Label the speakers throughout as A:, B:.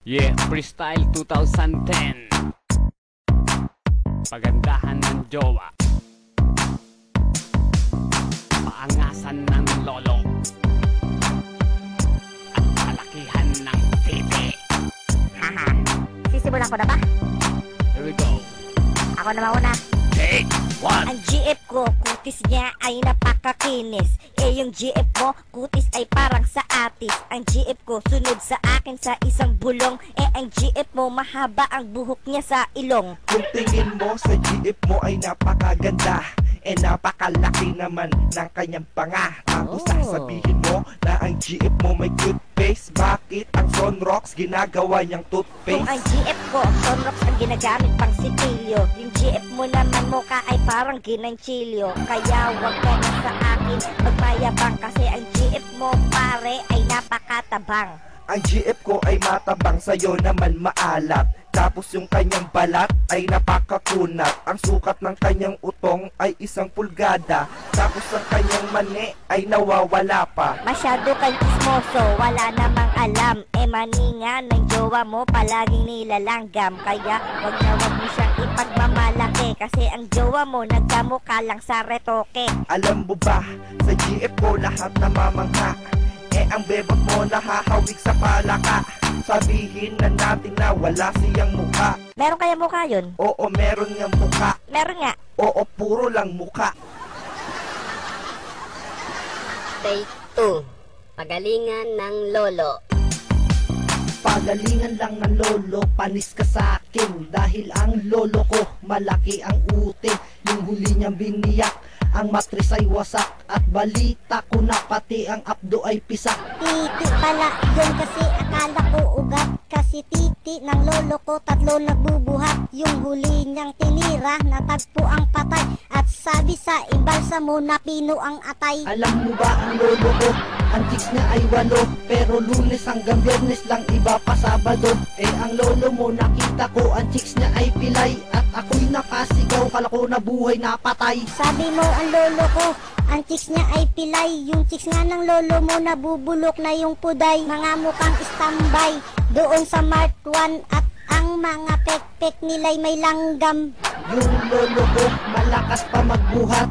A: Yeah, Freestyle 2010. Pagandahan ng jowa, paangasan ng lolo, at kalakihan ng titi.
B: Haha, sisimulan ko na ba?
A: Here we go.
B: Ako na mauna.
A: Take one.
B: Ang GF ko, kutis niya ay napakakinis. Yung GF mo, kutis ay parang sa atis. Ang GF ko, sunod sa akin sa isang bulong. Ang GF mo, mahaba ang buhok niya sa ilong.
C: Kung tingin mo sa GF mo ay napakaganda, napakalaki naman ng kanyang panga. Tapos sasabihin mo na ang GF mo may cute face. Bakit ang Sunrocks ginagawa niyang toothpaste?
B: Kung ang GF ko, Sunrocks ang ginagamit pang sitilyo, yung GF mo naman mukha ay parang ginanchilyo. Kaya wag ka na sa akin magmayabang, kasi ang GF mo pare ay napakatabang.
C: Ang GF ko ay matabang, sa'yo naman maalat. Tapos yung kanyang balat ay napakakunat. Ang sukat ng kanyang utong ay 1 pulgada. Tapos ang kanyang mani ay nawawala pa.
B: Masyado kang chismoso, wala namang alam. Maninga ng jowa mo palaging nilalanggam. Kaya wag mo siyang ipagmamalaki, kasi ang jowa mo nagkamukha lang sa retoke.
C: Alam mo ba, sa GF ko lahat namamangha. Ang bebot mo nahahawig sa palaka. Sabihin na natin na wala siyang mukha.
B: Meron kaya mukha yun?
C: Oo, meron niyang mukha.
B: Meron nga.
C: Oo, puro lang mukha.
D: Take 2. Pagalingan ng lolo.
E: Pagalingan lang ng lolo, panis ka sa akin. Dahil ang lolo ko, malaki ang utin. Yung huli niyang biniyak, ang matris ay wasak. At balita ko na pati ang abdo ay pisak.
B: Titi pala yun, kasi akala ko ugat. Kasi titi ng lolo ko 3 nagbubuhat. Yung huli niyang tinira, natagpo ang patay. At sabi sa imbalsa mo na pino ang atay.
E: Alam mo ba ang lolo ko, ang chicks niya ay 8. Pero Lunes hanggang Biyernes lang, iba pa Sabado. Ang lolo mo nakita ko, ang chicks niya ay pilay. At ako'y napasigaw, kala ko na buhay na patay.
B: Sabi mo ang lolo ko, ang chicks niya ay pilay. Yung chicks nga ng lolo mo, nabubulok na yung puday. Mga mukhang standby doon sa Mart 1. At ang mga pek-pek nila'y may langgam.
E: Yung lolo ko, malakas pa magbuhat.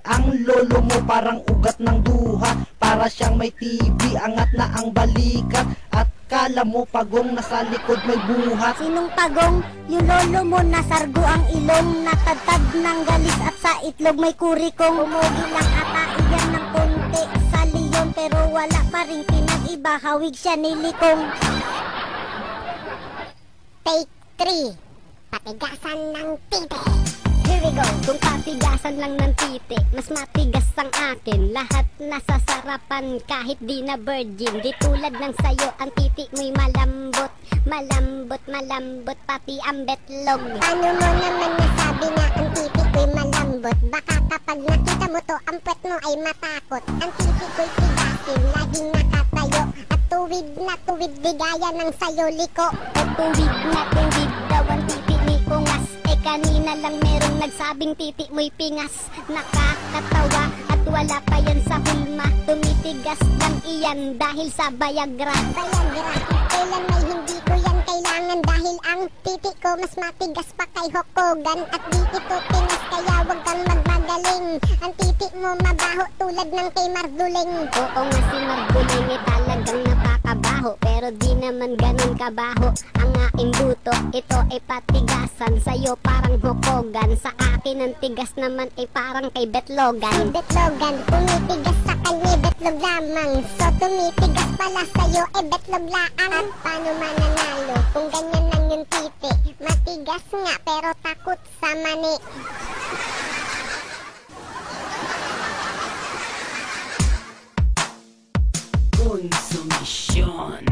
E: Ang lolo mo parang ugat ng duha. Para siyang may TV, angat na ang balikat. At kala mo pagong nasa likod may buhat.
B: Sinong pagong? Yung lolo mo nasargo ang ilong. Natadtad ng galis at sa itlog may kurikong. Umugi lang ata iyan ng konti sa leon, pero wala pa rin pinag-iba, hawig siya nilikong.
F: Take 3. Patigasan ng titi.
D: Here we go. Kung patigasan lang ng titi, mas matigas ang akin. Lahat nasa sarapan kahit di na virgin. Di tulad ng sayo, ang titi mo'y malambot. Malambot, malambot, pati ang betlog.
F: Paano mo naman nasabi na ang titi ko'y malambot? Baka kapag nakita mo to, ang puwet mo ay matakot. Ang titi ko'y tigasin, laging nakatayo. At tuwid na tuwid, di gaya ng sayo liko.
D: At tuwid na tuwid daw ang titi ni Kungas. Kanina lang merong nagsabing titi mo'y pingas. Nakakatawa at wala pa yan sa hulma. Tumitigas lang iyan dahil sa Viagra.
F: Viagra, kailan may hindi ko yan kailangan. Dahil ang titi ko mas matigas pa kay Hokogan. At di ito pingas, kaya wag kang magmagaling. Ang titi mo mabaho tulad ng kay Marduling.
D: Oo nga, si Marduling talagang napakabaho. Pero di naman ganun kabaho ang aking buto. Ito ay patigasan, sa'yo parang Hokogan. Sa akin ang tigas naman ay parang kay Betlogan.
F: Si Betlogan, tumitigas sa kanya, betlog lamang. So tumitigas pala sa'yo, betlog laang. At paano mananalo kung ganyan lang yung titi? Matigas nga pero takot sa mani.
A: Konsumisyon.